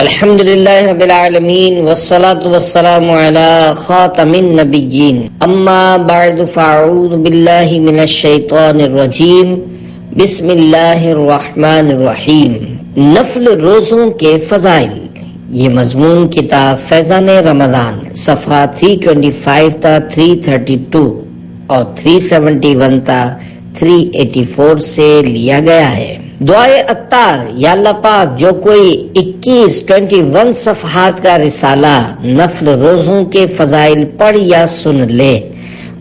الحمدللہ رب العالمین والصلاة والسلام علی خاتم النبیین اما بعد فاعوذ باللہ من الشیطان الرجیم بسم اللہ الرحمن الرحیم۔ نفل روزوں کے فضائل، یہ مضمون کتاب فیضان رمضان صفحہ 325 تا 332 اور 371 تا 384 سے لیا گیا ہے۔ دعائے اتار، یا اللہ پاک جو کوئی 21 صفحات کا رسالہ نفل روزوں کے فضائل پڑھ یا سن لے،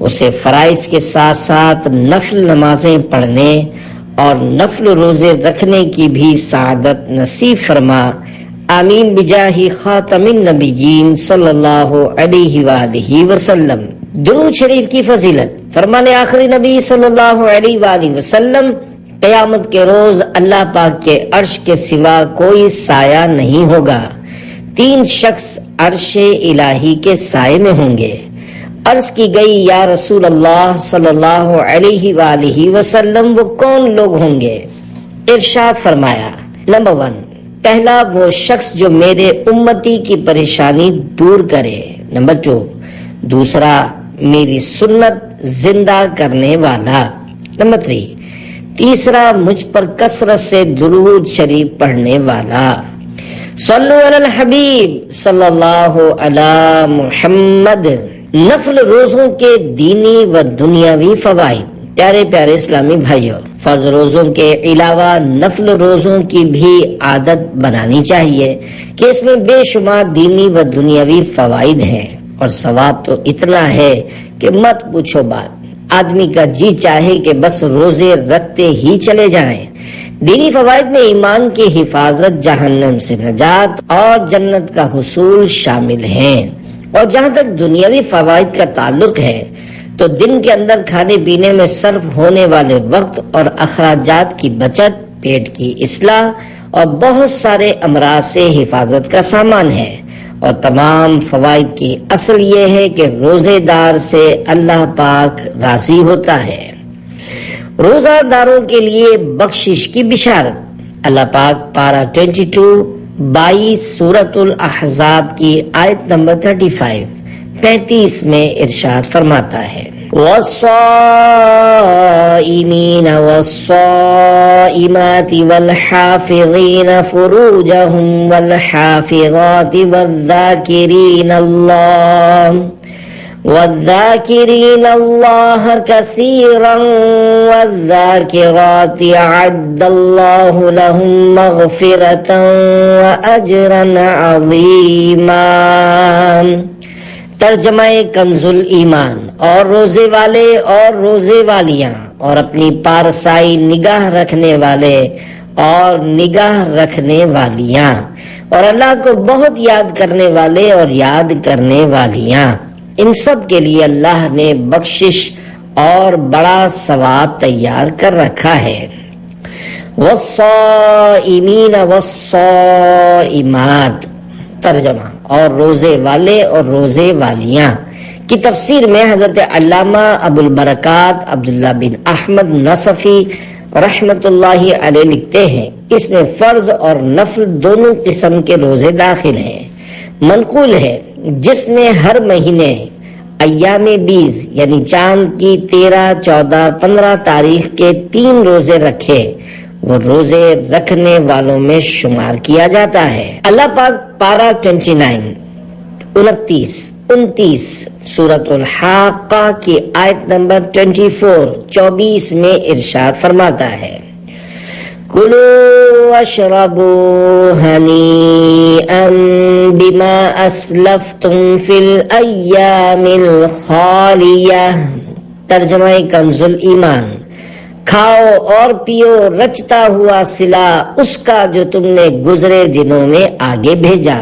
اسے فرائض کے ساتھ ساتھ نفل نمازیں پڑھنے اور نفل روزے رکھنے کی بھی سعادت نصیب فرما، آمین بجاہ خاتم النبیین صلی اللہ علیہ وآلہ وسلم۔ درود شریف کی فضیلت، فرمان آخری نبی صلی اللہ علیہ وآلہ وسلم، قیامت کے روز اللہ پاک کے عرش کے سوا کوئی سایہ نہیں ہوگا، 3 شخص عرش الہی کے سائے میں ہوں گے۔ عرض کی گئی، یا رسول اللہ صلی اللہ علیہ وآلہ وسلم وہ کون لوگ ہوں گے؟ ارشاد فرمایا، نمبر 1، پہلا وہ شخص جو میرے امتی کی پریشانی دور کرے، نمبر 2، دوسرا میری سنت زندہ کرنے والا، نمبر 3، تیسرا مجھ پر کثرت سے درود شریف پڑھنے والا۔ صلو علی الحبیب صلی اللہ علی محمد۔ نفل روزوں کے دینی و دنیاوی فوائد۔ پیارے پیارے اسلامی بھائیوں، فرض روزوں کے علاوہ نفل روزوں کی بھی عادت بنانی چاہیے کہ اس میں بے شمار دینی و دنیاوی فوائد ہیں، اور ثواب تو اتنا ہے کہ مت پوچھو بات، آدمی کا جی چاہے کہ بس روزے رکھتے ہی چلے جائیں۔ دینی فوائد میں ایمان کی حفاظت، جہنم سے نجات اور جنت کا حصول شامل ہیں۔ اور جہاں تک دنیاوی فوائد کا تعلق ہے تو دن کے اندر کھانے پینے میں صرف ہونے والے وقت اور اخراجات کی بچت، پیٹ کی اصلاح اور بہت سارے امراض سے حفاظت کا سامان ہے۔ اور تمام فوائد کی اصل یہ ہے کہ روزے دار سے اللہ پاک راضی ہوتا ہے۔ روزہ داروں کے لیے بخشش کی بشارت۔ اللہ پاک پارہ 22 سورۃ الاحزاب کی آیت نمبر 35 میں ارشاد فرماتا ہے، والصائمین والصائمات والحافظین فروجهم والحافظات والذاکرین اللہ کثیرا والذاکرات اعد اللہ لهم مغفرة واجرا عظیما۔ ترجمہ کنز الایمان۔ اور روزے والے اور روزے والیاں اور اپنی پارسائی نگاہ رکھنے والے اور نگاہ رکھنے والیاں اور اللہ کو بہت یاد کرنے والے اور یاد کرنے والیاں، ان سب کے لیے اللہ نے بخشش اور بڑا ثواب تیار کر رکھا ہے۔ والصائمین والصائمات، ترجمہ اور روزے والے اور روزے والیاں کی تفسیر میں حضرت علامہ ابو البرکات عبداللہ بن احمد نصفی رحمت اللہ علیہ لکھتے ہیں، اس میں فرض اور نفل دونوں قسم کے روزے داخل ہیں۔ منقول ہے، جس نے ہر مہینے ایام 20 یعنی چاند کی 13، 14، 15 تاریخ کے 3 روزے رکھے، وہ روزے رکھنے والوں میں شمار کیا جاتا ہے۔ اللہ پاک پارہ 29 سورۃ الحاقہ کی آیت نمبر 24 میں ارشاد فرماتا ہے، کلوا واشربوا ہنیئا بما اسلفتم فی الایام الخالیہ۔ ترجمہ کنز الایمان۔ کھاؤ اور پیو رچتا ہوا صلہ اس کا جو تم نے گزرے دنوں میں آگے بھیجا۔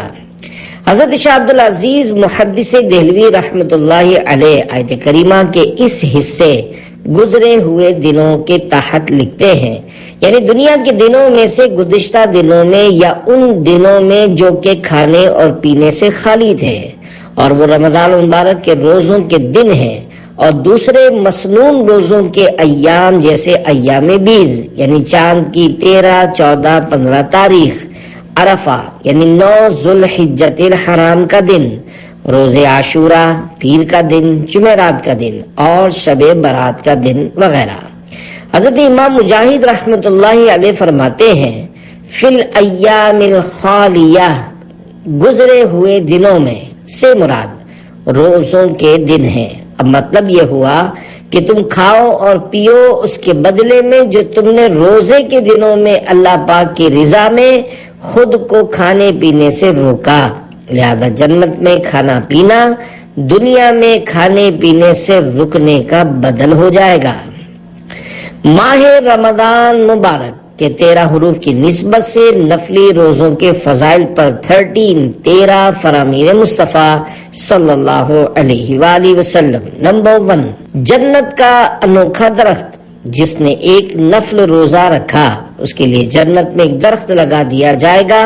حضرت شاہ عبدالعزیز محدث دہلوی رحمت اللہ علیہ آیت کریمہ کے اس حصے گزرے ہوئے دنوں کے تحت لکھتے ہیں، یعنی دنیا کے دنوں میں سے گزشتہ دنوں میں یا ان دنوں میں جو کہ کھانے اور پینے سے خالی تھے، اور وہ رمضان مبارک کے روزوں کے دن ہیں، اور دوسرے مسنون روزوں کے ایام جیسے ایام 20 یعنی چاند کی 13، 14، 15 تاریخ عرفہ یعنی 9 ذوالحجۃ الحرام کا دن، روز عاشورہ پیر کا دن، جمعرات کا دن اور شب برات کا دن وغیرہ۔ حضرت امام مجاہد رحمت اللہ علیہ فرماتے ہیں فی الایام الخالیہ، گزرے ہوئے دنوں میں سے مراد روزوں کے دن ہیں۔ اب مطلب یہ ہوا کہ تم کھاؤ اور پیو اس کے بدلے میں جو تم نے روزے کے دنوں میں اللہ پاک کی رضا میں خود کو کھانے پینے سے روکا، لہذا جنت میں کھانا پینا دنیا میں کھانے پینے سے رکنے کا بدل ہو جائے گا۔ ماہ رمضان مبارک کے 13 حروف کی نسبت سے نفلی روزوں کے فضائل پر 13 فرامین مصطفیٰ صلی اللہ علیہ وآلہ وسلم۔ نمبر 1، جنت کا انوکھا درخت، جس نے ایک نفل روزہ رکھا اس کے لیے جنت میں ایک درخت لگا دیا جائے گا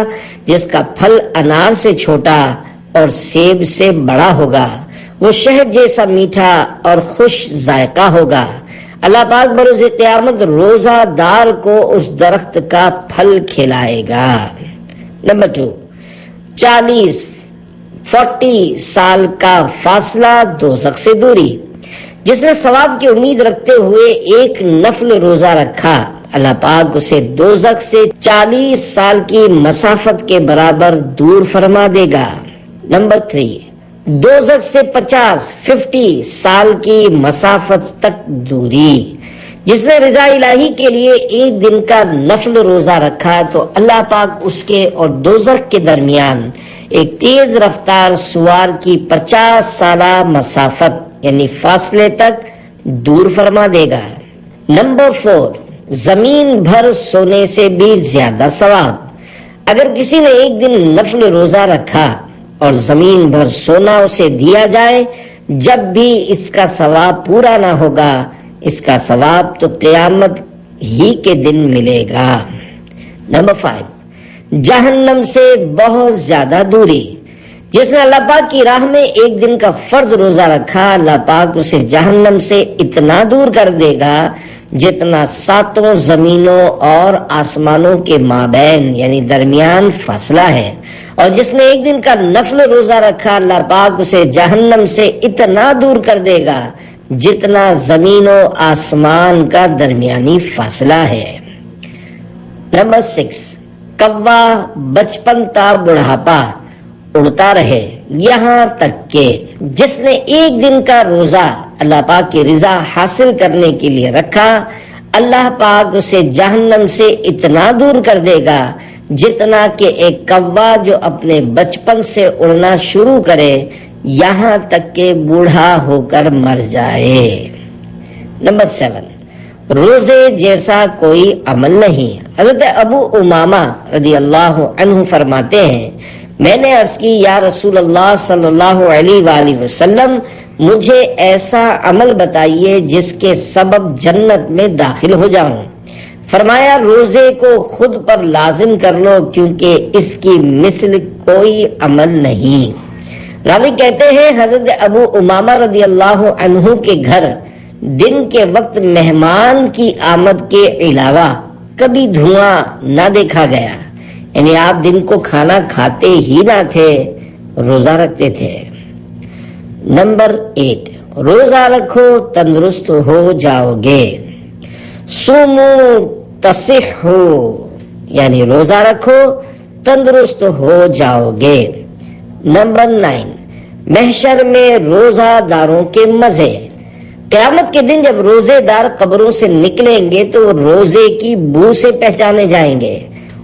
جس کا پھل انار سے چھوٹا اور سیب سے بڑا ہوگا، وہ شہد جیسا میٹھا اور خوش ذائقہ ہوگا۔ اللہ پاک بروز قیامت روزہ دار کو اس درخت کا پھل کھلائے گا۔ نمبر 2، 40 سال کا فاصلہ دوزخ سے دوری، جس نے ثواب کی امید رکھتے ہوئے ایک نفل روزہ رکھا اللہ پاک اسے دوزخ سے 40 سال کی مسافت کے برابر دور فرما دے گا۔ نمبر 3، دوزخ سے 50 سال کی مسافت تک دوری، جس نے رضا الہی کے لیے ایک دن کا نفل روزہ رکھا تو اللہ پاک اس کے اور دوزخ کے درمیان ایک تیز رفتار سوار کی 50 سالہ مسافت یعنی فاصلے تک دور فرما دے گا۔ نمبر 4، زمین بھر سونے سے بھی زیادہ ثواب، اگر کسی نے ایک دن نفل روزہ رکھا اور زمین بھر سونا اسے دیا جائے جب بھی اس کا ثواب پورا نہ ہوگا، اس کا ثواب تو قیامت ہی کے دن ملے گا۔ نمبر 5، جہنم سے بہت زیادہ دوری، جس نے اللہ پاک کی راہ میں ایک دن کا فرض روزہ رکھا اللہ پاک اسے جہنم سے اتنا دور کر دے گا جتنا 7 زمینوں اور آسمانوں کے مابین یعنی درمیان فاصلہ ہے، اور جس نے ایک دن کا نفل روزہ رکھا اللہ پاک اسے جہنم سے اتنا دور کر دے گا جتنا زمین و آسمان کا درمیانی فاصلہ ہے۔ نمبر 6، کوا بچپن تا بڑھاپا اڑتا رہے یہاں تک کہ جس نے ایک دن کا روزہ اللہ پاک کی رضا حاصل کرنے کے لیے رکھا اللہ پاک اسے جہنم سے اتنا دور کر دے گا جتنا کہ ایک کوا جو اپنے بچپن سے اڑنا شروع کرے یہاں تک کہ بوڑھا ہو کر مر جائے۔ نمبر 7، روزے جیسا کوئی عمل نہیں، حضرت ابو امامہ رضی اللہ عنہ فرماتے ہیں میں نے عرض کی یا رسول اللہ صلی اللہ علیہ وآلہ وسلم مجھے ایسا عمل بتائیے جس کے سبب جنت میں داخل ہو جاؤں۔ فرمایا روزے کو خود پر لازم کر لو کیونکہ اس کی مثل کوئی عمل نہیں۔ راوی کہتے ہیں حضرت ابو امامہ رضی اللہ عنہ کے گھر دن کے وقت مہمان کی آمد کے علاوہ کبھی دھواں نہ دیکھا گیا، یعنی آپ دن کو کھانا کھاتے ہی نہ تھے، روزہ رکھتے تھے۔ نمبر 8، روزہ رکھو تندرست ہو جاؤ گے، سومو تصحو یعنی روزہ رکھو تندرست ہو جاؤ گے۔ نمبر 9، محشر میں روزہ داروں کے مزے، قیامت کے دن جب روزے دار قبروں سے نکلیں گے تو روزے کی بو سے پہچانے جائیں گے،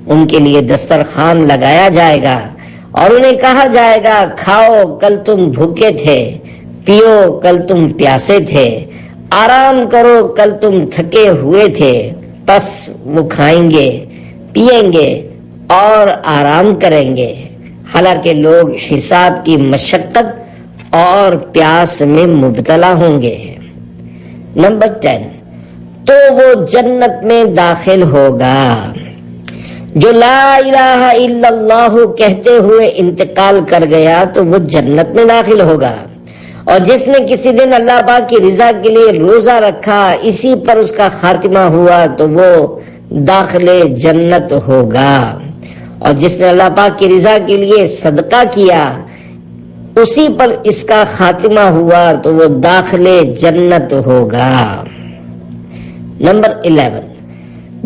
ان کے لیے دسترخوان لگایا جائے گا اور انہیں کہا جائے گا کھاؤ کل تم بھوکے تھے، پیو کل تم پیاسے تھے، آرام کرو کل تم تھکے ہوئے تھے۔ پس وہ کھائیں گے پیئیں گے اور آرام کریں گے، حالانکہ لوگ حساب کی مشقت اور پیاس میں مبتلا ہوں گے۔ نمبر 10، تو وہ جنت میں داخل ہوگا جو لا الہ الا اللہ کہتے ہوئے انتقال کر گیا تو وہ جنت میں داخل ہوگا، اور جس نے کسی دن اللہ پاک کی رضا کے لیے روزہ رکھا اسی پر اس کا خاتمہ ہوا تو وہ داخل جنت ہوگا، اور جس نے اللہ پاک کی رضا کے لیے صدقہ کیا اسی پر اس کا خاتمہ ہوا تو وہ داخل جنت ہوگا۔ نمبر 11،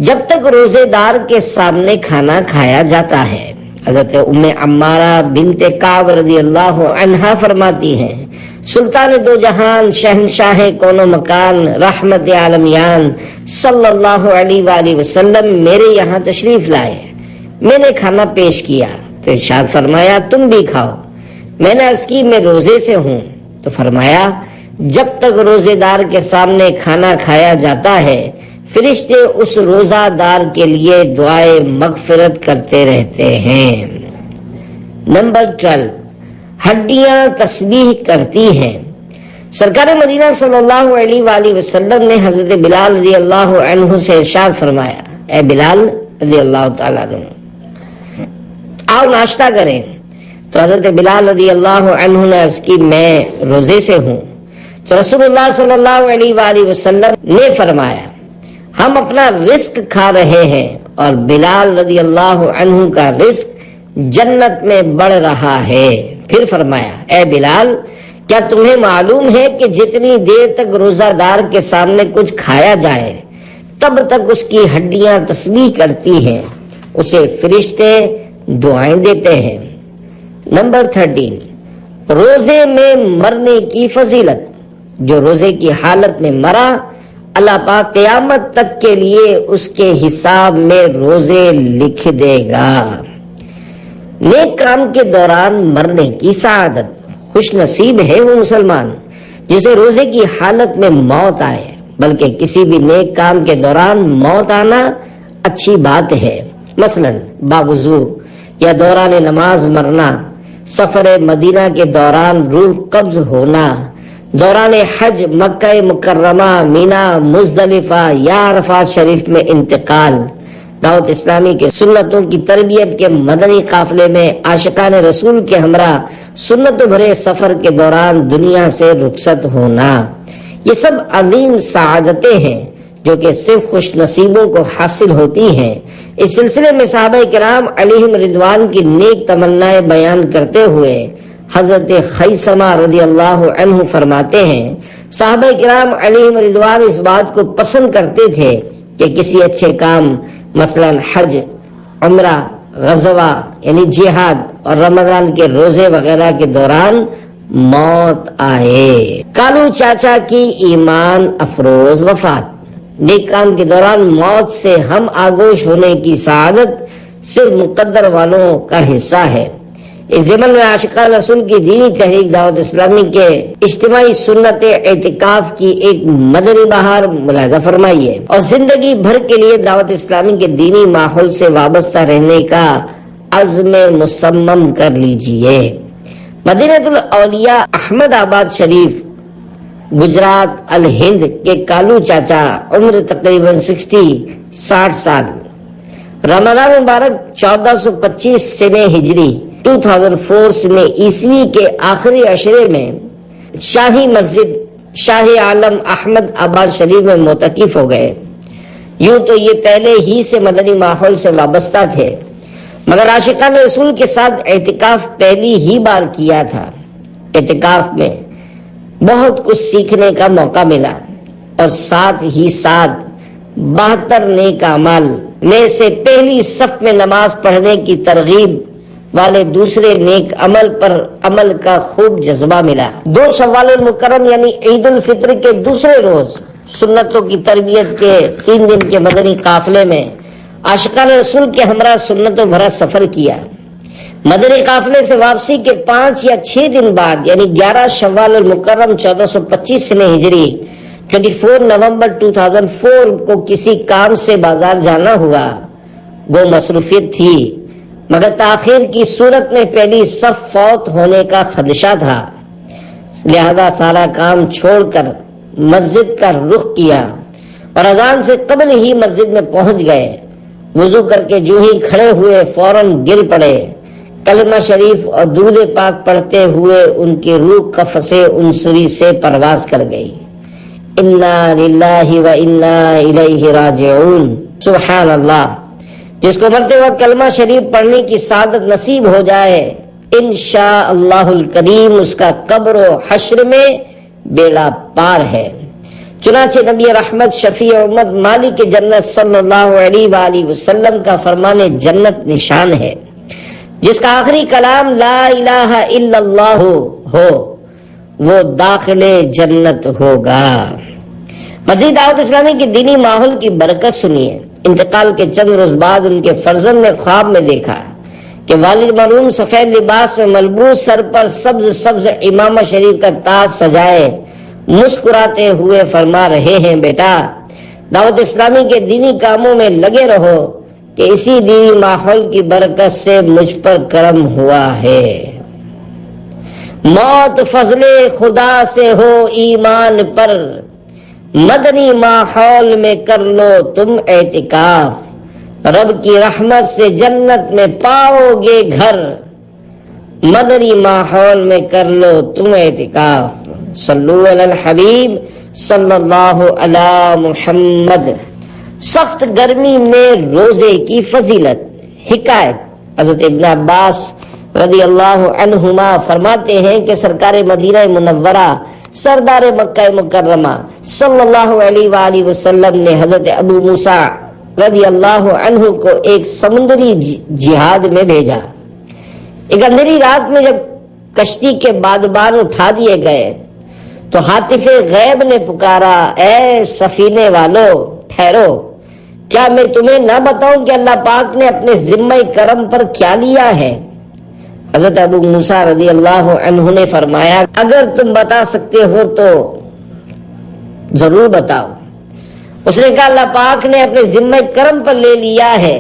جب تک روزے دار کے سامنے کھانا کھایا جاتا ہے، حضرت ام عمارہ بنت کعب رضی اللہ عنہا فرماتی ہیں، سلطان دو جہان شہنشاہ کون و مکان رحمت عالمیان صلی اللہ علیہ وآلہ وسلم میرے یہاں تشریف لائے، میں نے کھانا پیش کیا تو ارشاد فرمایا تم بھی کھاؤ۔ میں نے عرض کی میں روزے سے ہوں، تو فرمایا جب تک روزے دار کے سامنے کھانا کھایا جاتا ہے فرشتے اس روزہ دار کے لیے دعائے مغفرت کرتے رہتے ہیں۔ نمبر 12، ہڈیاں تسبیح کرتی ہیں۔ سرکار مدینہ صلی اللہ علیہ وآلہ وسلم نے حضرت بلال رضی اللہ عنہ سے ارشاد فرمایا، اے بلال رضی اللہ تعالیٰ عنہ، آؤ ناشتہ کریں۔ تو حضرت بلال رضی اللہ عنہ نے عرض کی میں روزے سے ہوں۔ تو رسول اللہ صلی اللہ علیہ وآلہ وسلم نے فرمایا ہم اپنا رزق کھا رہے ہیں اور بلال رضی اللہ عنہ کا رزق جنت میں بڑھ رہا ہے۔ پھر فرمایا اے بلال کیا تمہیں معلوم ہے کہ جتنی دیر تک روزہ دار کے سامنے کچھ کھایا جائے تب تک اس کی ہڈیاں تسبیح کرتی ہیں، اسے فرشتے دعائیں دیتے ہیں۔ نمبر 13، روزے میں مرنے کی فضیلت۔ جو روزے کی حالت میں مرا اللہ پاک قیامت تک کے لیے اس کے حساب میں روزے لکھ دے گا۔ نیک کام کے دوران مرنے کی سعادت، خوش نصیب ہے وہ مسلمان جسے روزے کی حالت میں موت آئے، بلکہ کسی بھی نیک کام کے دوران موت آنا اچھی بات ہے، مثلا باوضو یا دوران نماز مرنا، سفر مدینہ کے دوران روح قبض ہونا، دوران حج مکہ مکرمہ مینا مزدلفہ یا عرفات شریف میں انتقال، دعوت اسلامی کے سنتوں کی تربیت کے مدنی قافلے میں عاشقان رسول کے ہمراہ سنتوں بھرے سفر کے دوران دنیا سے رخصت ہونا، یہ سب عظیم سعادتیں ہیں جو کہ صرف خوش نصیبوں کو حاصل ہوتی ہیں۔ اس سلسلے میں صحابہ کرام علیہم رضوان کی نیک تمنائیں بیان کرتے ہوئے حضرت خیثمہ رضی اللہ عنہ فرماتے ہیں صحابہ کرام علیہم رضوان اس بات کو پسند کرتے تھے کہ کسی اچھے کام مثلا حج، عمرہ، غزوہ یعنی جہاد اور رمضان کے روزے وغیرہ کے دوران موت آئے۔ کالو چاچا کی ایمان افروز وفات۔ نیک کام کے دوران موت سے ہم آگوش ہونے کی سعادت صرف مقدر والوں کا حصہ ہے۔ اس ضمن میں عاشقان رسول کی دینی تحریک دعوت اسلامی کے اجتماعی سنت اعتکاف کی ایک مدنی بہار ملاحظہ فرمائیے اور زندگی بھر کے لیے دعوت اسلامی کے دینی ماحول سے وابستہ رہنے کا عزم مصمم کر لیجئے۔ مدینہ الاولیاء احمد آباد شریف گجرات الہند کے کالو چاچا عمر تقریباً 60 سال، رمضان مبارک 1425 سنہ ہجری 2004 سنہ عیسوی کے آخری عشرے میں شاہی مسجد شاہ عالم احمد آباد شریف میں معتکف ہو گئے۔ یوں تو یہ پہلے ہی سے مدنی ماحول سے وابستہ تھے، مگر عاشقان رسول کے ساتھ اعتکاف پہلی ہی بار کیا تھا۔ اعتکاف میں بہت کچھ سیکھنے کا موقع ملا اور ساتھ ہی ساتھ 72 نیک اعمال میں سے پہلی صف میں نماز پڑھنے کی ترغیب والے دوسرے نیک عمل پر عمل کا خوب جذبہ ملا۔ 2 شوال المکرم یعنی عید الفطر کے دوسرے روز سنتوں کی تربیت کے 3 دن کے مدنی قافلے میں عاشقان رسول کے ہمراہ سنتوں بھرا سفر کیا۔ مدنی قافلے سے واپسی کے 5 یا 6 دن بعد یعنی 11 شوال المکرم 1425 سنہ ہجری 24 نومبر 2004 کو کسی کام سے بازار جانا ہوا۔ وہ مصروفیت تھی مگر تاخیر کی صورت میں پہلی صف فوت ہونے کا خدشہ تھا، لہذا سارا کام چھوڑ کر مسجد کا رخ کیا اور اذان سے قبل ہی مسجد میں پہنچ گئے۔ وضو کر کے جو ہی کھڑے ہوئے فوراً گر پڑے، کلمہ شریف اور درود پاک پڑھتے ہوئے ان کی روح قفس عنصری سے پرواز کر گئی۔ انا للہ و انا الیہ راجعون۔ سبحان اللہ، جس کو مرتے وقت کلمہ شریف پڑھنے کی سعادت نصیب ہو جائے انشاءاللہ الکریم اس کا قبر و حشر میں بیڑا پار ہے۔ چنانچہ نبی رحمت شفیع امت مالک جنت صلی اللہ علیہ وآلہ وسلم کا فرمان جنت نشان ہے، جس کا آخری کلام لا الہ الا اللہ ہو وہ داخل جنت ہوگا۔ مزید دعوت اسلامی کے دینی ماحول کی برکت سنیے۔ انتقال کے چند روز بعد ان کے فرزند نے خواب میں دیکھا کہ والد مرحوم سفید لباس میں ملبوس، سر پر سبز سبز امامہ شریف کا تاج سجائے مسکراتے ہوئے فرما رہے ہیں، بیٹا دعوت اسلامی کے دینی کاموں میں لگے رہو کہ اسی دینی ماحول کی برکت سے مجھ پر کرم ہوا ہے۔ موت فضل خدا سے ہو ایمان پر، مدنی ماحول میں کر لو تم اعتکاف، رب کی رحمت سے جنت میں پاؤ گے گھر، مدنی ماحول میں کر لو تم اعتکاف۔ صلو علی الحبیب صلی اللہ علی محمد۔ سخت گرمی میں روزے کی فضیلت۔ حکایت، حضرت ابن عباس رضی اللہ عنہما فرماتے ہیں کہ سرکار مدینہ منورہ سردار مکہ مکرمہ صلی اللہ علیہ وآلہ وسلم نے حضرت ابو موسیٰ رضی اللہ عنہ کو ایک سمندری جہاد میں بھیجا۔ ایک اندھیری رات میں جب کشتی کے بادبان اٹھا دیے گئے تو ہاتف غیب نے پکارا، اے سفینے والو ٹھہرو، کیا میں تمہیں نہ بتاؤں کہ اللہ پاک نے اپنے ذمہ کرم پر کیا لیا ہے؟ حضرت ابو موسیٰ رضی اللہ عنہ نے فرمایا، اگر تم بتا سکتے ہو تو ضرور بتاؤ۔ اس نے کہا، اللہ پاک نے اپنے ذمہ کرم پر لے لیا ہے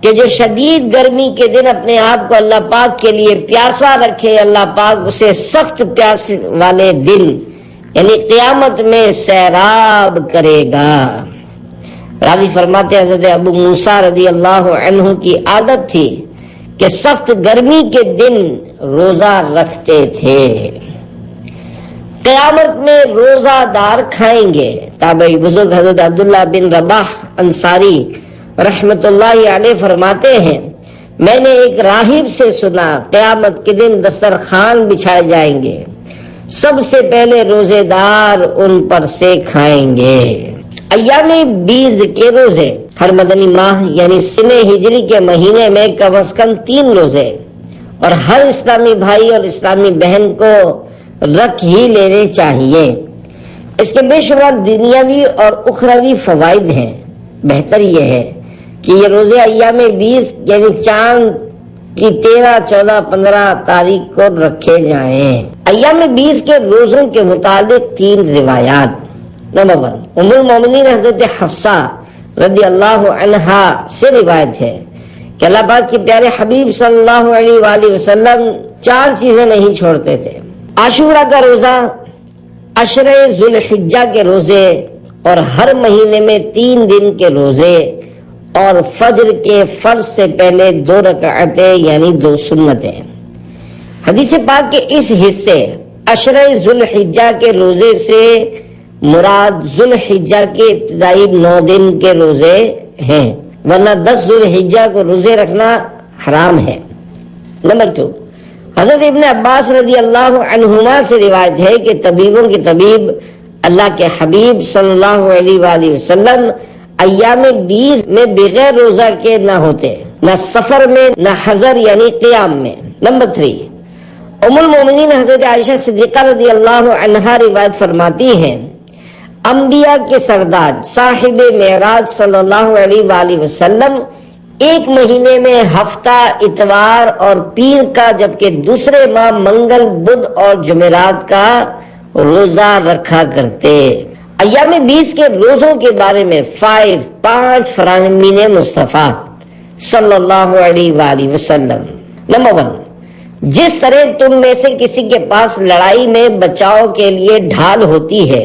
کہ جو شدید گرمی کے دن اپنے آپ کو اللہ پاک کے لیے پیاسا رکھے، اللہ پاک اسے سخت پیاس والے دن یعنی قیامت میں سیراب کرے گا۔ راوی فرماتے ہیں حضرت ابو موسیٰ رضی اللہ عنہ کی عادت تھی کہ سخت گرمی کے دن روزہ رکھتے تھے۔ قیامت میں روزہ دار کھائیں گے۔ تابعی بزرگ حضرت عبداللہ بن رباح انصاری رحمت اللہ علیہ فرماتے ہیں، میں نے ایک راہب سے سنا قیامت کے دن دسترخوان بچھائے جائیں گے، سب سے پہلے روزے دار ان پر سے کھائیں گے۔ ایام بیض کے روزے، ہر مدنی ماہ یعنی سنہ ہجری کے مہینے میں کم از کم 3 روزے اور ہر اسلامی بھائی اور اسلامی بہن کو رکھ ہی لینے چاہیے۔ اس کے بے شمار دنیاوی اور اخروی فوائد ہیں۔ بہتر یہ ہے کہ یہ روزے ایام بیض یعنی چاند کی 13، 14، 15 تاریخ کو رکھے جائیں۔ ایام بیض کے روزوں کے متعلق 3 روایات۔ نمبر 1، ام المومنین حضرت حفصہ رضی اللہ عنہا سے روایت ہے کہ اللہ پاک کے پیارے حبیب صلی اللہ علیہ وآلہ وسلم 4 چیزیں نہیں چھوڑتے تھے: عاشورہ کا روزہ، عشرہ ذوالحجہ کے روزے اور ہر مہینے میں 3 دن کے روزے اور فجر کے فرض سے پہلے 2 رکعتیں یعنی 2 سنتیں۔ حدیث پاک کے اس حصے عشرہ ذوالحجہ کے روزے سے مراد ذوالحجہ کے ابتدائی 9 دن کے روزے ہیں، ورنہ 10 ذوالحجہ کو روزے رکھنا حرام ہے۔ نمبر 2، حضرت ابن عباس رضی اللہ عنہما سے روایت ہے کہ طبیبوں کے طبیب اللہ کے حبیب صلی اللہ علیہ وآلہ وسلم ایام بیض میں بغیر روزہ کے نہ ہوتے، نہ سفر میں نہ حضر یعنی قیام میں۔ نمبر 3، ام المومنین حضرت عائشہ صدیقہ رضی اللہ عنہا روایت فرماتی ہیں، انبیاء کے سردار صاحب معراج صلی اللہ علیہ وآلہ وسلم ایک مہینے میں ہفتہ اتوار اور پیر کا جبکہ دوسرے ماہ منگل، بدھ اور جمعرات کا روزہ رکھا کرتے۔ ایام بیض کے روزوں کے بارے میں 5 فرامین مصطفیٰ صلی اللہ علیہ وآلہ وسلم۔ نمبر 1، جس طرح تم میں سے کسی کے پاس لڑائی میں بچاؤ کے لیے ڈھال ہوتی ہے،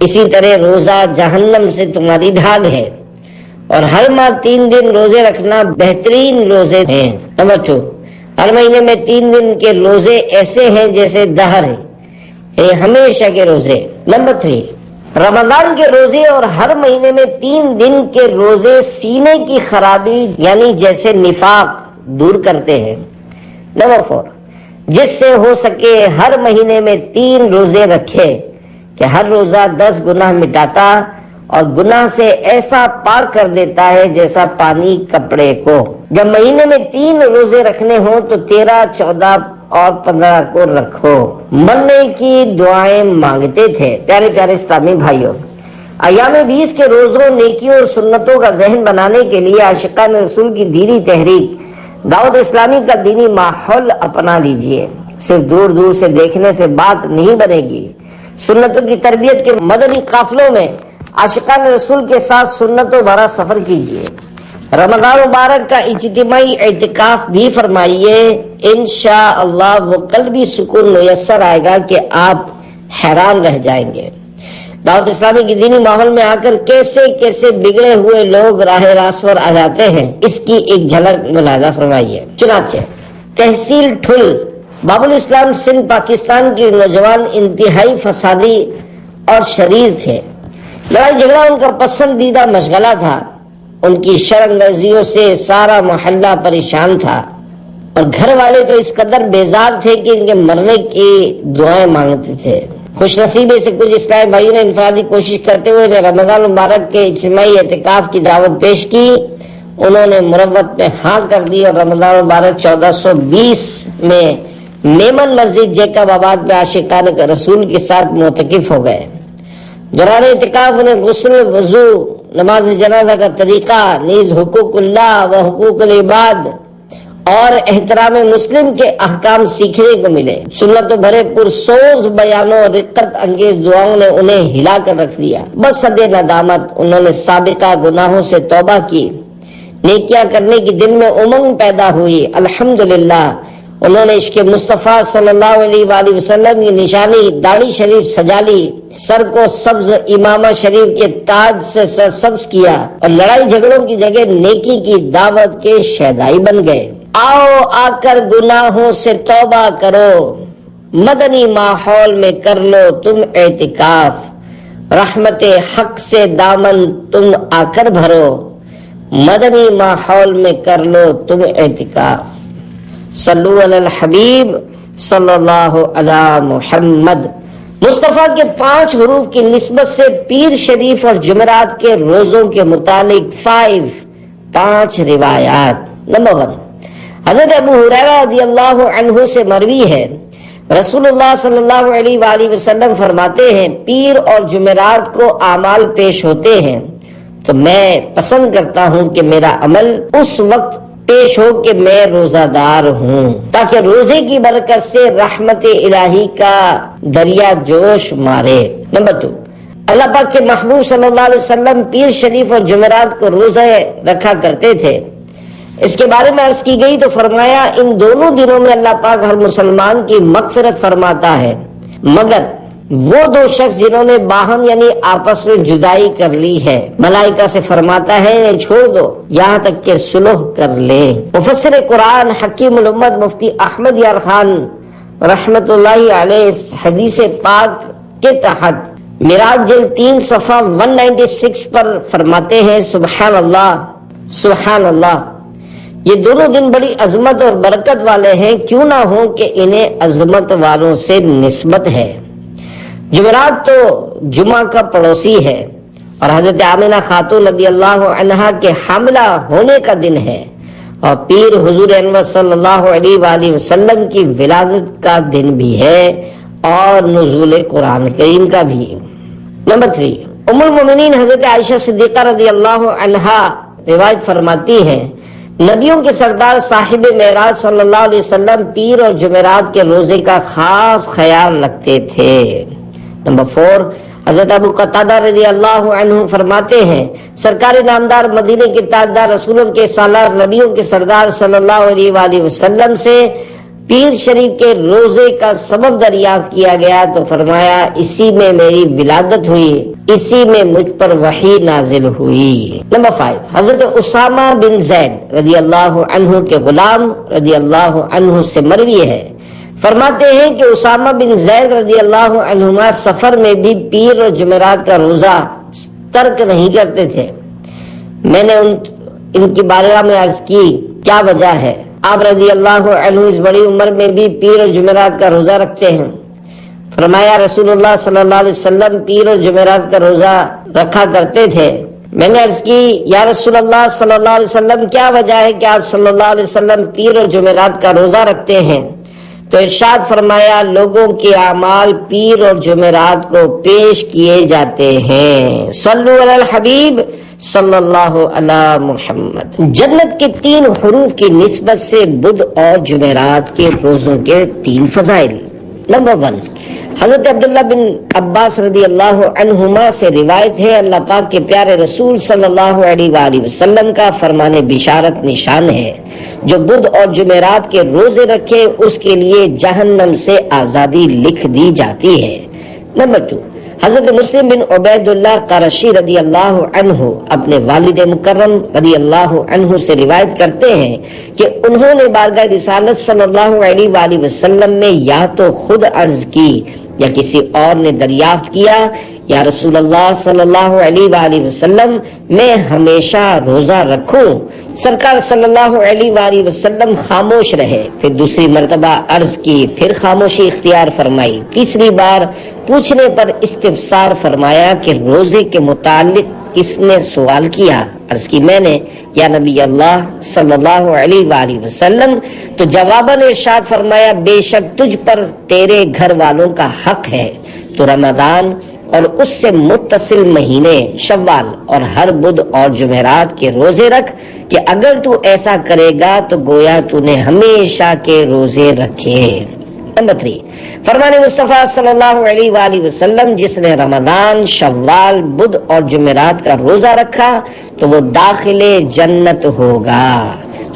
اسی طرح روزہ جہنم سے تمہاری ڈھال ہے، اور ہر ماہ 3 دن روزے رکھنا بہترین روزے ہیں۔ نمبر 2، ہر مہینے میں 3 دن کے روزے ایسے ہیں جیسے دہر ہے، یہ ہمیشہ کے روزے۔ نمبر 3، رمضان کے روزے اور ہر مہینے میں 3 دن کے روزے سینے کی خرابی یعنی جیسے نفاق دور کرتے ہیں۔ نمبر 4، جس سے ہو سکے ہر مہینے میں 3 روزے رکھے کہ ہر روزہ 10 گناہ مٹاتا اور گناہ سے ایسا پاک کر دیتا ہے جیسا پانی کپڑے کو۔ جب مہینے میں 3 روزے رکھنے ہوں تو 13، 14 اور 15 کو رکھو۔ مرنے کی دعائیں مانگتے تھے۔ پیارے پیارے اسلامی بھائیوں، ایام 20 کے روزوں، نیکیوں اور سنتوں کا ذہن بنانے کے لیے عاشقان رسول کی دینی تحریک دعوت اسلامی کا دینی ماحول اپنا لیجئے۔ صرف دور دور سے دیکھنے سے بات نہیں بنے گی۔ سنتوں کی تربیت کے مدنی قافلوں میں عاشقان رسول کے ساتھ سنتوں بھرا سفر کیجئے۔ رمضان مبارک کا اجتماعی اعتکاف بھی فرمائیے، انشاءاللہ وہ قلبی سکون میسر آئے گا کہ آپ حیران رہ جائیں گے۔ دعوت اسلامی کی دینی ماحول میں آ کر کیسے کیسے بگڑے ہوئے لوگ راہ راست پر آ جاتے ہیں، اس کی ایک جھلک ملاحظہ فرمائیے۔ چنانچہ تحصیل ٹھل باب الاسلام سندھ پاکستان کے نوجوان انتہائی فسادی اور شریر تھے۔ لڑائی جھگڑا ان کا پسندیدہ مشغلہ تھا۔ ان کی شرانگیزیوں سے سارا محلہ پریشان تھا اور گھر والے تو اس قدر بیزار تھے کہ ان کے مرنے کی دعائیں مانگتے تھے۔ خوش نصیبی سے کچھ اسلامی بھائیوں نے انفرادی کوشش کرتے ہوئے رمضان مبارک کے اجتماعی اعتکاف کی دعوت پیش کی۔ انہوں نے مروت میں ہاں کر دی اور رمضان مبارک 1420 میں میمن مسجد جیکب آباد میں عاشقان رسول کے ساتھ معتکف ہو گئے۔ دوران اعتکاف انہیں غسل، وضو، نماز جنازہ کا طریقہ، نیز حقوق اللہ و حقوق العباد اور احترام مسلم کے احکام سیکھنے کو ملے۔ سنتوں بھرے پرسوز بیانوں اور رقت انگیز دعاؤں نے انہیں ہلا کر رکھ دیا۔ بس حد ندامت انہوں نے سابقہ گناہوں سے توبہ کی، نیکیاں کرنے کی دل میں امنگ پیدا ہوئی۔ الحمدللہ انہوں نے عشق مصطفیٰ صلی اللہ علیہ وآلہ وسلم کی نشانی داڑھی شریف سجا لی، سر کو سبز امامہ شریف کے تاج سے سرسبز کیا اور لڑائی جھگڑوں کی جگہ نیکی کی دعوت کے شہدائی بن گئے۔ آؤ آ کر گناہوں سے توبہ کرو، مدنی ماحول میں کر لو تم اعتکاف، رحمت حق سے دامن تم آ کر بھرو، مدنی ماحول میں کر لو تم اعتکاف۔ صلو علی الحبیب صلی اللہ علی محمد۔ مصطفیٰ کے 5 حروف کی نسبت سے پیر شریف اور جمعرات کے روزوں کے متعلق 5 روایات۔ نمبر 1، حضرت ابو ہریرہ رضی اللہ عنہ سے مروی ہے، رسول اللہ صلی اللہ علیہ وآلہ وسلم فرماتے ہیں، پیر اور جمعرات کو اعمال پیش ہوتے ہیں تو میں پسند کرتا ہوں کہ میرا عمل اس وقت پیش ہو کہ میں روزہ دار ہوں، تاکہ روزے کی برکت سے رحمت الہی کا دریا جوش مارے۔ نمبر 2، اللہ پاک کے محبوب صلی اللہ علیہ وسلم پیر شریف اور جمعرات کو روزہ رکھا کرتے تھے۔ اس کے بارے میں عرض کی گئی تو فرمایا، ان دونوں دنوں میں اللہ پاک ہر مسلمان کی مغفرت فرماتا ہے مگر وہ 2 شخص جنہوں نے باہم یعنی آپس میں جدائی کر لی ہے، ملائکہ سے فرماتا ہے انہیں چھوڑ دو یہاں تک کہ صلح کر لیں۔ مفسر قرآن حکیم الامت مفتی احمد یار خان رحمت اللہ علیہ اس حدیث پاک کے تحت معراج جلد 3 صفحہ 196 پر فرماتے ہیں، سبحان اللہ سبحان اللہ، یہ دونوں دن بڑی عظمت اور برکت والے ہیں، کیوں نہ ہوں کہ انہیں عظمت والوں سے نسبت ہے۔ جمعرات تو جمعہ کا پڑوسی ہے اور حضرت آمنہ خاتون رضی اللہ عنہا کے حاملہ ہونے کا دن ہے، اور پیر حضور انور صلی اللہ علیہ وآلہ وسلم کی ولادت کا دن بھی ہے اور نزول قرآن کریم کا بھی۔ نمبر 3، ام المومنین حضرت عائشہ صدیقہ رضی اللہ عنہا روایت فرماتی ہیں، نبیوں کے سردار صاحب معراج صلی اللہ علیہ وسلم پیر اور جمعرات کے روزے کا خاص خیال رکھتے تھے۔ نمبر 4، حضرت ابو قتادہ رضی اللہ عنہ فرماتے ہیں، سرکار نامدار مدینے کے تاجدار رسولوں کے سالار نبیوں کے سردار صلی اللہ علیہ وآلہ وسلم سے پیر شریف کے روزے کا سبب دریافت کیا گیا تو فرمایا، اسی میں میری ولادت ہوئی، اسی میں مجھ پر وحی نازل ہوئی۔ نمبر 5، حضرت اسامہ بن زید رضی اللہ عنہ کے غلام رضی اللہ عنہ سے مروی ہے، فرماتے ہیں کہ اسامہ بن زید رضی اللہ عنہما سفر میں بھی پیر اور جمعرات کا روزہ ترک نہیں کرتے تھے۔ میں نے ان کی بارگاہ میں عرض کی کیا وجہ ہے؟ آپ رضی اللہ عنہ اس بڑی عمر میں بھی پیر اور جمعرات کا روزہ رکھتے ہیں۔ فرمایا رسول اللہ صلی اللہ علیہ وسلم پیر اور جمعرات کا روزہ رکھا کرتے تھے۔ میں نے عرض کی یا رسول اللہ صلی اللہ علیہ وسلم کیا وجہ ہے کہ آپ صلی اللہ علیہ وسلم پیر اور جمعرات کا روزہ رکھتے ہیں؟ تو ارشاد فرمایا لوگوں کے اعمال پیر اور جمعرات کو پیش کیے جاتے ہیں۔ صلو علی الحبیب صلی اللہ علی محمد۔ جنت کے 3 حروف کی نسبت سے بدھ اور جمعرات کے روزوں کے 3 فضائل۔ نمبر 1، حضرت عبداللہ بن عباس رضی اللہ عنہما سے روایت ہے، اللہ پاک کے پیارے رسول صلی اللہ علیہ وآلہ وسلم کا فرمان بشارت نشان ہے، جو بدھ اور جمعرات کے روزے رکھے اس کے لیے جہنم سے آزادی لکھ دی جاتی ہے۔ نمبر 2، حضرت مسلم بن عبید اللہ قرشی رضی اللہ عنہ اپنے والد مکرم رضی اللہ عنہ سے روایت کرتے ہیں کہ انہوں نے بارگاہ رسالت صلی اللہ علیہ وآلہ وسلم میں یا تو خود عرض کی یا کسی اور نے دریافت کیا، یا رسول اللہ صلی اللہ علیہ وآلہ وسلم میں ہمیشہ روزہ رکھوں؟ سرکار صلی اللہ علیہ وآلہ وسلم خاموش رہے، پھر دوسری مرتبہ عرض کی، پھر خاموشی اختیار فرمائی، تیسری بار پوچھنے پر استفسار فرمایا کہ روزے کے متعلق کس نے سوال کیا؟ عرض کی میں نے، یا نبی اللہ صلی اللہ علیہ وآلہ وسلم، تو جواباً ارشاد فرمایا بے شک تجھ پر تیرے گھر والوں کا حق ہے، تو رمضان اور اس سے متصل مہینے شوال اور ہر بدھ اور جمعرات کے روزے رکھ کہ اگر تو ایسا کرے گا تو گویا تو نے ہمیشہ کے روزے رکھے۔ نمبر 3، فرمان مصطفیٰ صلی اللہ علیہ وآلہ وسلم جس نے رمضان، شوال، بدھ اور جمعرات کا روزہ رکھا تو وہ داخل جنت ہوگا۔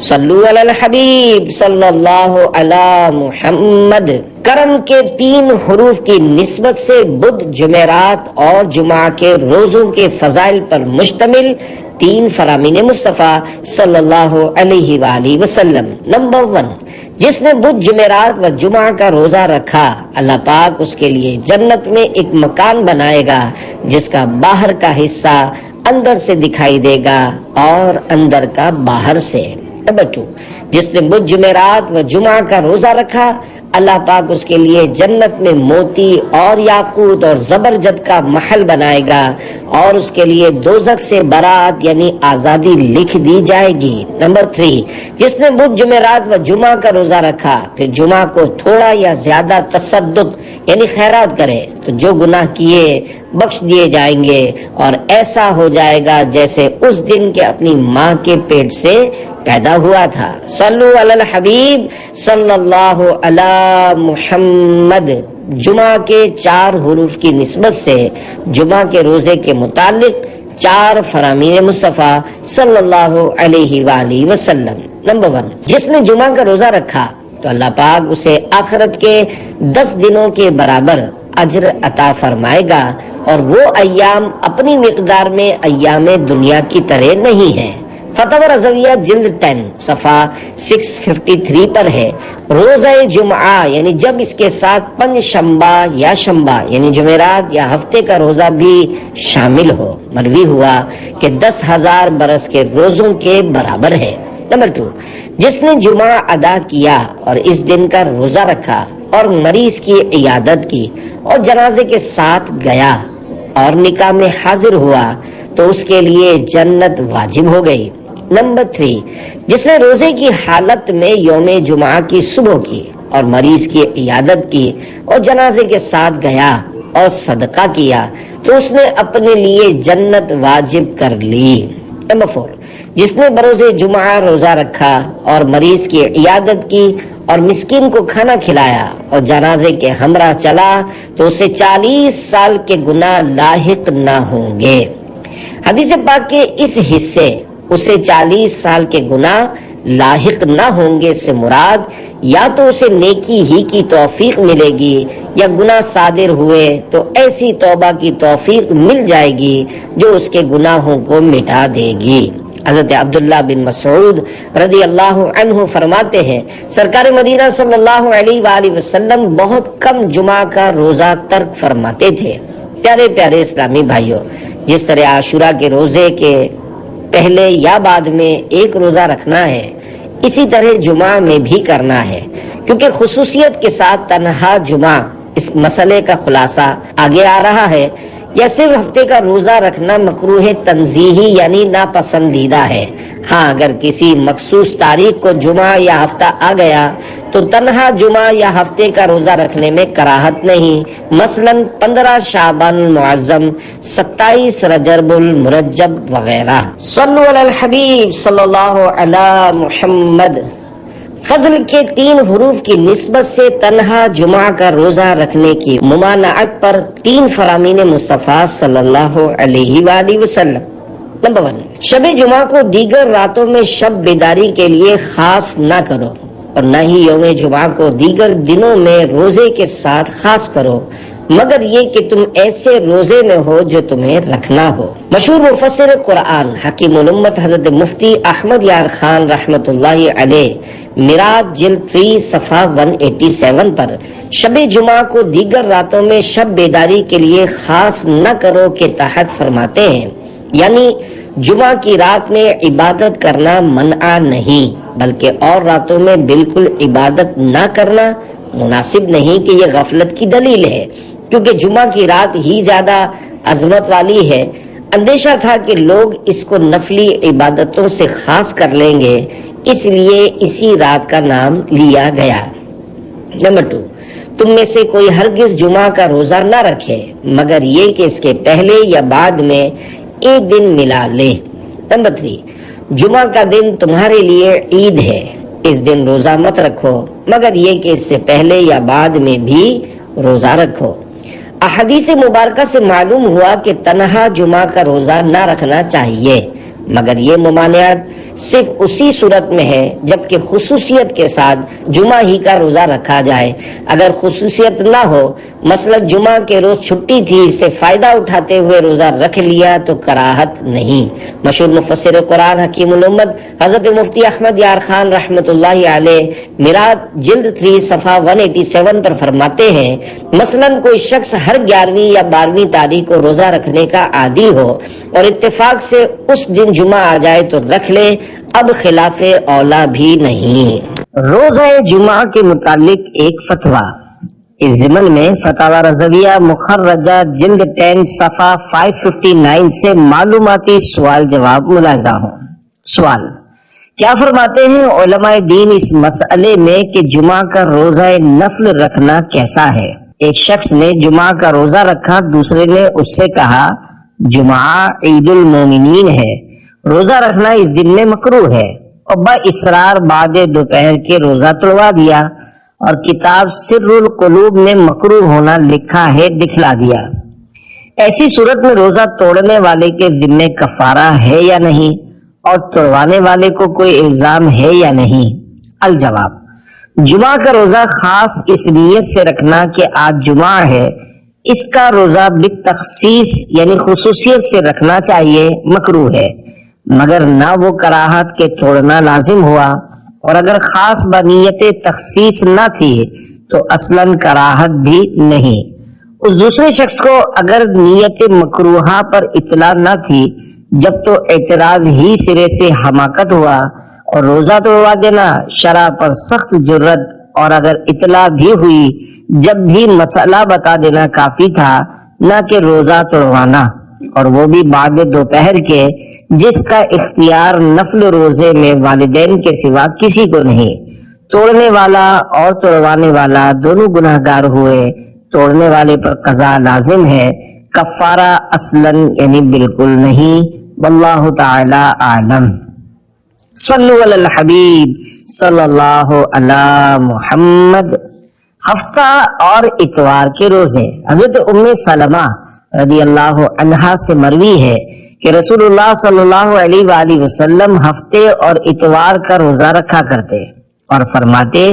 صلو علی الحبیب صلی اللہ علی محمد۔ کرم کے 3 حروف کی نسبت سے بدھ، جمعرات اور جمعہ کے روزوں کے فضائل پر مشتمل 3 فرامین مصطفیٰ صلی اللہ علیہ وآلہ وسلم۔ نمبر 1، جس نے بدھ، جمعرات و جمعہ کا روزہ رکھا اللہ پاک اس کے لیے جنت میں ایک مکان بنائے گا جس کا باہر کا حصہ اندر سے دکھائی دے گا اور اندر کا باہر سے۔ نمبر 2، جس نے بدھ، جمعرات و جمعہ کا روزہ رکھا اللہ پاک اس کے لیے جنت میں موتی اور یاقوت اور زبرجد کا محل بنائے گا اور اس کے لیے دوزخ سے برات یعنی آزادی لکھ دی جائے گی۔ نمبر 3، جس نے بدھ، جمعرات و جمعہ کا روزہ رکھا پھر جمعہ کو تھوڑا یا زیادہ تصدق یعنی خیرات کرے تو جو گناہ کیے بخش دیے جائیں گے اور ایسا ہو جائے گا جیسے اس دن کے اپنی ماں کے پیٹ سے پیدا ہوا تھا۔ صلو علی الحبیب صلی اللہ علی محمد۔ جمعہ کے 4 حروف کی نسبت سے جمعہ کے روزے کے متعلق 4 فرامین مصطفیٰ صلی اللہ علیہ وآلہ وسلم۔ نمبر 1، جس نے جمعہ کا روزہ رکھا تو اللہ پاک اسے آخرت کے 10 دنوں کے برابر اجر عطا فرمائے گا اور وہ ایام اپنی مقدار میں ایام دنیا کی طرح نہیں ہے۔ فتح رضویہ جلد 10 صفحہ 653 پر ہے۔ روزہ جمعہ یعنی جب اس کے ساتھ پنج شنبہ یا شنبہ یعنی جمعرات یا ہفتے کا روزہ بھی شامل ہو، مروی ہوا کہ 10,000 برس کے روزوں کے برابر ہے۔ نمبر 2، جس نے جمعہ ادا کیا اور اس دن کا روزہ رکھا اور مریض کی عیادت کی اور جنازے کے ساتھ گیا اور نکاح میں حاضر ہوا تو اس کے لیے جنت واجب ہو گئی۔ نمبر 3، جس نے روزے کی حالت میں یوم جمعہ کی صبح کی اور مریض کی عیادت کی اور جنازے کے ساتھ گیا اور صدقہ کیا تو اس نے اپنے لیے جنت واجب کر لی۔ نمبر 4، جس نے بروز جمعہ روزہ رکھا اور مریض کی عیادت کی اور مسکین کو کھانا کھلایا اور جنازے کے ہمراہ چلا تو اسے 40 سال کے گناہ لاحق نہ ہوں گے۔ حدیث پاک کے اس حصے اسے 40 سال کے گناہ لاحق نہ ہوں گے سے مراد یا تو اسے نیکی ہی کی توفیق ملے گی یا گناہ صادر ہوئے تو ایسی توبہ کی توفیق مل جائے گی جو اس کے گناہوں کو مٹا دے گی۔ حضرت عبداللہ بن مسعود رضی اللہ عنہ فرماتے ہیں سرکار مدینہ صلی اللہ علیہ وآلہ وسلم بہت کم جمعہ کا روزہ ترک فرماتے تھے۔ پیارے پیارے اسلامی بھائیوں، جس طرح عاشورہ کے روزے کے پہلے یا بعد میں ایک روزہ رکھنا ہے، اسی طرح جمعہ میں بھی کرنا ہے، کیونکہ خصوصیت کے ساتھ تنہا جمعہ، اس مسئلے کا خلاصہ آگے آ رہا ہے۔ یا صرف ہفتے کا روزہ رکھنا مکروہ تنزیہی یعنی ناپسندیدہ ہے۔ ہاں، اگر کسی مخصوص تاریخ کو جمعہ یا ہفتہ آ گیا تو تنہا جمعہ یا ہفتے کا روزہ رکھنے میں کراہت نہیں، مثلا 15 شعبان المعظم، 27 رجب المرجب وغیرہ۔ صلو علی الحبیب صلی اللہ علی محمد۔ فضل کے 3 حروف کی نسبت سے تنہا جمعہ کا روزہ رکھنے کی ممانعت پر 3 فرامین مصطفیٰ صلی اللہ علیہ وآلہ وسلم۔ نمبر 1، شب جمعہ کو دیگر راتوں میں شب بیداری کے لیے خاص نہ کرو، اور نہ ہی یوم جمعہ کو دیگر دنوں میں روزے کے ساتھ خاص کرو، مگر یہ کہ تم ایسے روزے میں ہو جو تمہیں رکھنا ہو۔ مشہور مفسر قرآن حکیم الامت حضرت مفتی احمد یار خان رحمت اللہ علیہ میراج جلد 3 صفحہ 187 پر شب جمعہ کو دیگر راتوں میں شب بیداری کے لیے خاص نہ کرو کے تحت فرماتے ہیں، یعنی جمعہ کی رات میں عبادت کرنا منع نہیں، بلکہ اور راتوں میں بالکل عبادت نہ کرنا مناسب نہیں کہ یہ غفلت کی دلیل ہے، کیونکہ جمعہ کی رات ہی زیادہ عظمت والی ہے۔ اندیشہ تھا کہ لوگ اس کو نفلی عبادتوں سے خاص کر لیں گے، اس لیے اسی رات کا نام لیا گیا۔ نمبر 2، تم میں سے کوئی ہرگز جمعہ کا روزہ نہ رکھے مگر یہ کہ اس کے پہلے یا بعد میں ایک دن ملا لے۔ نمبر 3، جمعہ کا دن تمہارے لیے عید ہے، اس دن روزہ مت رکھو مگر یہ کہ اس سے پہلے یا بعد میں بھی روزہ رکھو۔ احادیث مبارکہ سے معلوم ہوا کہ تنہا جمعہ کا روزہ نہ رکھنا چاہیے، مگر یہ ممانعت صرف اسی صورت میں ہے جبکہ خصوصیت کے ساتھ جمعہ ہی کا روزہ رکھا جائے۔ اگر خصوصیت نہ ہو، مثلا جمعہ کے روز چھٹی تھی، اس سے فائدہ اٹھاتے ہوئے روزہ رکھ لیا تو کراہت نہیں۔ مشہور مفسر قرآن حکیم الامت حضرت مفتی احمد یار خان رحمت اللہ علیہ میراج جلد 3 صفحہ 187 پر فرماتے ہیں، مثلا کوئی شخص ہر 11ویں یا 12ویں تاریخ کو روزہ رکھنے کا عادی ہو اور اتفاق سے اس دن جمعہ آ جائے تو رکھ لے، اب خلاف اولا بھی نہیں۔ روزہ جمعہ کے متعلق ایک فتویٰ۔ اس ضمن میں فتاوی رضویہ مخرجہ جلد 10 صفحہ 559 سے معلوماتی سوال جواب ملاحظہ ہوں۔ سوال: کیا فرماتے ہیں علماء دین اس مسئلے میں کہ جمعہ کا روزہ نفل رکھنا کیسا ہے؟ ایک شخص نے جمعہ کا روزہ رکھا، دوسرے نے اس سے کہا جمعہ عید المومنین ہے، روزہ رکھنا اس دن میں مکروہ ہے، اور با اصرار بعد دوپہر کے روزہ توڑوا دیا اور کتاب سر القلوب میں مکروہ ہونا لکھا ہے دکھلا دیا۔ ایسی صورت میں روزہ توڑنے والے کے ذمہ کفارہ ہے یا نہیں، اور توڑوانے والے کو کوئی الزام ہے یا نہیں؟ الجواب: جمعہ کا روزہ خاص اس نیت سے رکھنا کہ آج جمعہ ہے، اس کا روزہ بالتخصیص یعنی خصوصیت سے رکھنا چاہیے، مکروہ ہے، مگر نہ وہ کراہت کے توڑنا لازم ہوا، اور اگر خاص بنیت تخصیص نہ تھی تو اصلاً کراہت بھی نہیں۔ اس دوسرے شخص کو اگر نیت مکروہہ پر اطلاع نہ تھی، جب تو اعتراض ہی سرے سے حماقت ہوا، اور روزہ توڑوا دینا شرع پر سخت جرت، اور اگر اطلاع بھی ہوئی جب بھی مسئلہ بتا دینا کافی تھا، نہ کہ روزہ توڑوانا، اور وہ بھی بعد دوپہر کے، جس کا اختیار نفل روزے میں والدین کے سوا کسی کو نہیں۔ توڑنے والا اور توڑوانے والا دونوں گناہگار ہوئے، توڑنے والے پر قضا لازم ہے، کفارہ اصلاً یعنی بالکل نہیں۔ واللہ تعالی اعلم۔ صلو علی الحبیب صلی اللہ علی محمد۔ ہفتہ اور اتوار کے روزے۔ حضرت ام سلمہ رضی اللہ عنہا سے مروی ہے کہ رسول اللہ صلی اللہ علیہ وآلہ وسلم ہفتے اور اتوار کا روزہ رکھا کرتے اور فرماتے،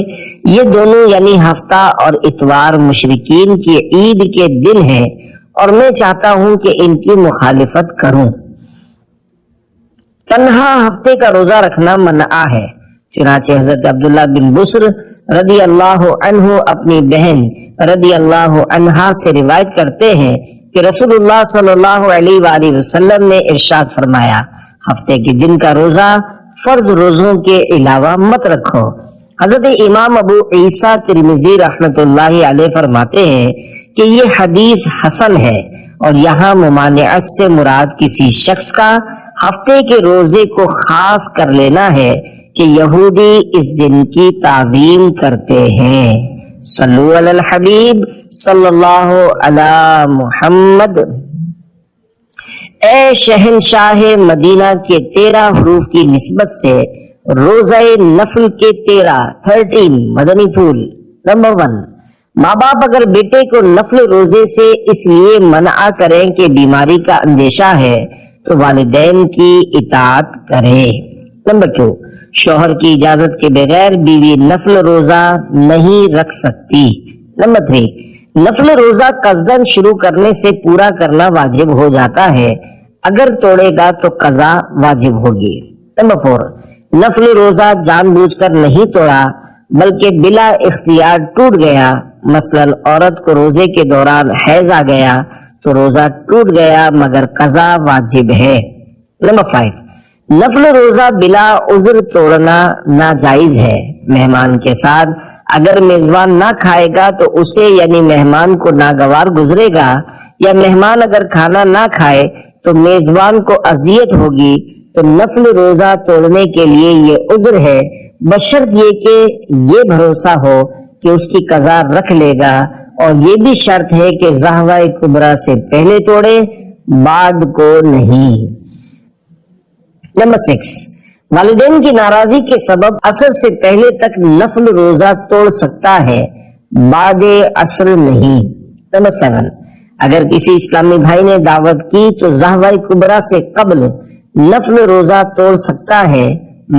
یہ دونوں یعنی ہفتہ اور اتوار مشرکین کی عید کے دن ہیں، اور میں چاہتا ہوں کہ ان کی مخالفت کروں۔ تنہا ہفتے کا روزہ رکھنا منع ہے۔ چنانچہ حضرت عبداللہ بن بسر رضی اللہ عنہ اپنی بہن رضی اللہ عنہا سے روایت کرتے ہیں کہ رسول اللہ صلی اللہ علیہ وآلہ وسلم نے ارشاد فرمایا، ہفتے کے دن کا روزہ فرض روزوں کے علاوہ مت رکھو۔ حضرت امام ابو عیسیٰ ترمذی رحمۃ اللہ علیہ فرماتے ہیں کہ یہ حدیث حسن ہے، اور یہاں ممانعت سے مراد کسی شخص کا ہفتے کے روزے کو خاص کر لینا ہے کہ یہودی اس دن کی تعظیم کرتے ہیں۔ صلو علی الحبیب صلی اللہ علی محمد۔ اے شہنشاہ مدینہ کے 13 حروف کی نسبت سے روزہ نفل کے 13 مدنی پھول۔ نمبر 1، ماں باپ اگر بیٹے کو نفل روزے سے اس لیے منع کریں کہ بیماری کا اندیشہ ہے تو والدین کی اطاعت کرے۔ نمبر 2، شوہر کی اجازت کے بغیر بیوی نفل روزہ نہیں رکھ سکتی۔ نمبر 3، نفل روزہ قصدن شروع کرنے سے پورا کرنا واجب ہو جاتا ہے، اگر توڑے گا تو قضا واجب ہوگی۔ نمبر 4، نفل روزہ جان بوجھ کر نہیں توڑا بلکہ بلا اختیار ٹوٹ گیا، مثلا عورت کو روزے کے دوران حیض آ گیا تو روزہ ٹوٹ گیا مگر قضا واجب ہے۔ نمبر 5، نفل روزہ بلا عذر توڑنا ناجائز ہے۔ مہمان کے ساتھ اگر میزبان نہ کھائے گا تو اسے یعنی مہمان کو ناگوار گزرے گا، یا مہمان اگر کھانا نہ کھائے تو میزبان کو اذیت ہوگی، تو نفل روزہ توڑنے کے لیے یہ عذر ہے، بشرط یہ کہ یہ بھروسہ ہو کہ اس کی قضا رکھ لے گا، اور یہ بھی شرط ہے کہ ضحوہ کبریٰ سے پہلے توڑے، بعد کو نہیں۔ نمبر 6، والدین کی ناراضی کے سبب عصر سے پہلے تک نفل روزہ توڑ سکتا ہے، بعد عصر نہیں۔ نمبر 7، اگر کسی اسلامی بھائی نے دعوت کی تو ضحوہ کبریٰ سے قبل نفل روزہ توڑ سکتا ہے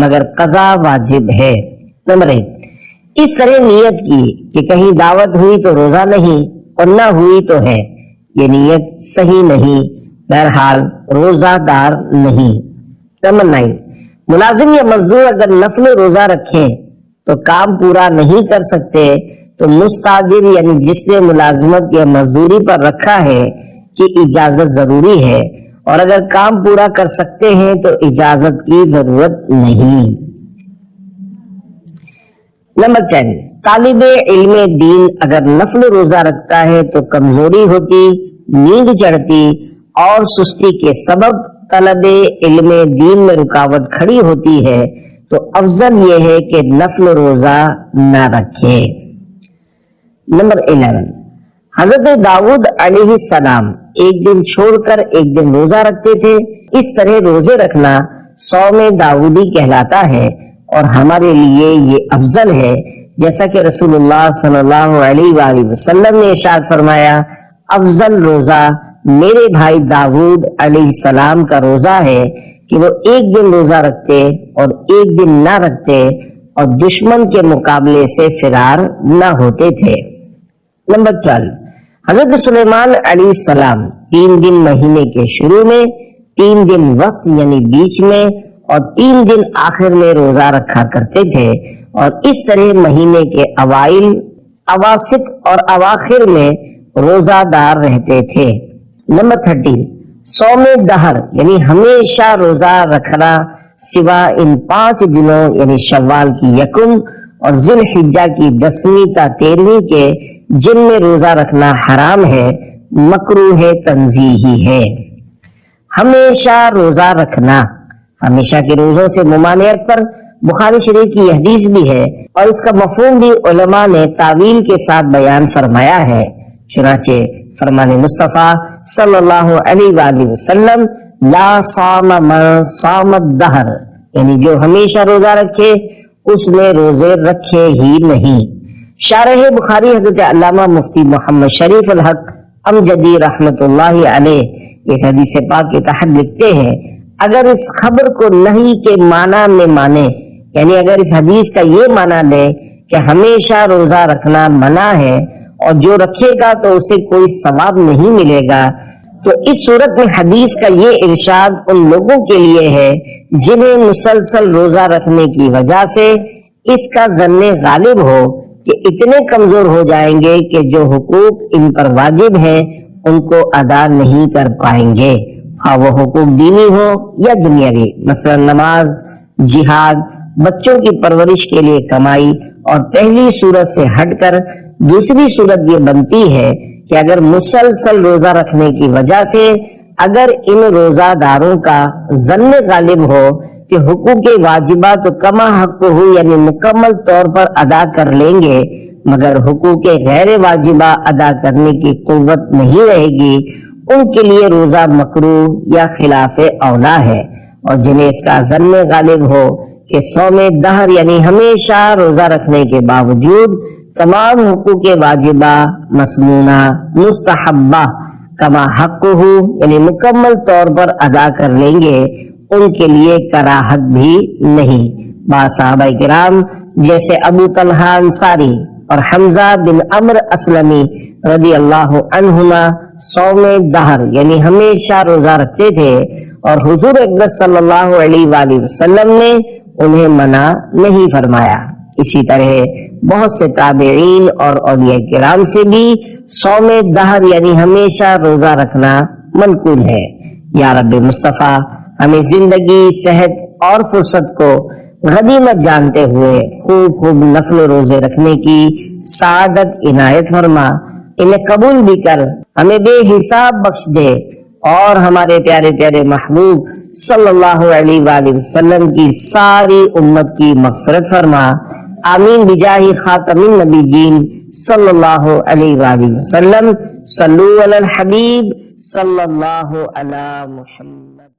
مگر قضا واجب ہے۔ نمبر 8، اس طرح نیت کی کہ کہیں دعوت ہوئی تو روزہ نہیں اور نہ ہوئی تو ہے، یہ نیت صحیح نہیں، بہرحال روزہ دار نہیں۔ نمبر 9، ملازم یا مزدور اگر نفل روزہ رکھیں تو کام پورا نہیں کر سکتے تو مستاجر یعنی جس نے ملازمت یا مزدوری پر رکھا ہے کی اجازت ضروری ہے، اور اگر کام پورا کر سکتے ہیں تو اجازت کی ضرورت نہیں۔ نمبر 10، طالب علم دین اگر نفل روزہ رکھتا ہے تو کمزوری ہوتی، نیند چڑھتی اور سستی کے سبب طلب علم دین میں رکاوٹ کھڑی ہوتی ہے تو افضل یہ ہے کہ نفل روزہ نہ رکھے۔ نمبر 11، حضرت داؤد علیہ السلام ایک دن چھوڑ کر ایک دن روزہ رکھتے تھے، اس طرح روزے رکھنا صوم داؤدی کہلاتا ہے اور ہمارے لیے یہ افضل ہے، جیسا کہ رسول اللہ صلی اللہ علیہ وآلہ وسلم نے ارشاد فرمایا، افضل روزہ میرے بھائی داؤد علیہ السلام کا روزہ ہے کہ وہ ایک دن روزہ رکھتے اور ایک دن نہ رکھتے اور دشمن کے مقابلے سے فرار نہ ہوتے تھے۔ نمبر 12، حضرت سلیمان علیہ السلام 3 دن مہینے کے شروع میں، 3 دن وسط یعنی بیچ میں اور 3 دن آخر میں روزہ رکھا کرتے تھے، اور اس طرح مہینے کے اوائل، اواسط اور اواخر میں روزہ دار رہتے تھے۔ نمبر 13، صوم دہر یعنی ہمیشہ روزہ رکھنا سوا ان 5 دنوں یعنی شوال کی 1 اور ذی الحجہ کی 10ویں تا 13ویں کے جن میں روزہ رکھنا حرام ہے، مکروہ تنزیہی ہے۔ ہمیشہ روزہ رکھنا، ہمیشہ کے روزوں سے ممانعت پر بخاری شریف کی حدیث بھی ہے اور اس کا مفہوم بھی علماء نے تعویل کے ساتھ بیان فرمایا ہے۔ چنانچہ فرمان مصطفیٰ صلی اللہ علیہ وآلہ وسلم، لا صام من صام الدہر، یعنی جو ہمیشہ روزہ رکھے اس نے روزے رکھے ہی نہیں۔ شارح بخاری حضرت علامہ مفتی محمد شریف الحق امجدی رحمت اللہ علیہ اس حدیث پاک کے تحت لکھتے ہیں، اگر اس خبر کو نہیں کے معنی میں مانے، یعنی اگر اس حدیث کا یہ معنی لے کہ ہمیشہ روزہ رکھنا منع ہے اور جو رکھے گا تو اسے کوئی ثواب نہیں ملے گا، تو اس صورت میں حدیث کا یہ ارشاد ان لوگوں کے لیے ہے جنہیں مسلسل روزہ رکھنے کی وجہ سے اس کا ظن غالب ہو کہ اتنے کمزور ہو جائیں گے کہ جو حقوق ان پر واجب ہیں ان کو ادا نہیں کر پائیں گے، خواہ وہ حقوق دینی ہو یا دنیاوی، مثلا نماز، جہاد، بچوں کی پرورش کے لیے کمائی۔ اور پہلی صورت سے ہٹ کر دوسری صورت یہ بنتی ہے کہ اگر مسلسل روزہ رکھنے کی وجہ سے اگر ان روزہ داروں کا ظن غالب ہو کہ حقوق واجبات کما حق ہو یعنی مکمل طور پر ادا کر لیں گے مگر حقوق غیر واجبہ ادا کرنے کی قوت نہیں رہے گی، ان کے لیے روزہ مکروہ یا خلاف اولا ہے۔ اور جنہیں اس کا ظن غالب ہو کہ صوم دہر یعنی ہمیشہ روزہ رکھنے کے باوجود تمام حقوق واجبہ، مسنونہ، مستحبہ کما حق ہو یعنی مکمل طور پر ادا کر لیں گے، ان کے لیے کراہت بھی نہیں۔ بعض صحابہ کرام جیسے ابو طلحہ انصاری اور حمزہ بن عمرو اسلمی رضی اللہ عنہما صوم دہر یعنی ہمیشہ روزہ رکھتے تھے اور حضور اکرم صلی اللہ علیہ وآلہ وسلم نے انہیں منع نہیں فرمایا۔ اسی طرح بہت سے تابعین اور اولیاء کرام سے بھی صوم دہر یعنی ہمیشہ روزہ رکھنا منقول ہے۔ یا رب مصطفیٰ ہمیں زندگی، صحت اور فرصت کو غنیمت جانتے ہوئے خوب نفل روزے رکھنے کی سعادت عنایت فرما، انہیں قبول بھی کر ہمیں بے حساب بخش دے اور ہمارے پیارے پیارے محبوب صلی اللہ علیہ وآلہ وسلم کی ساری امت کی مغفرت فرما، آمین بجاہ خاتم النبیین صلی اللہ علیہ وآلہ وسلم۔ صلو علی الحبیب صلی اللہ علی محمد۔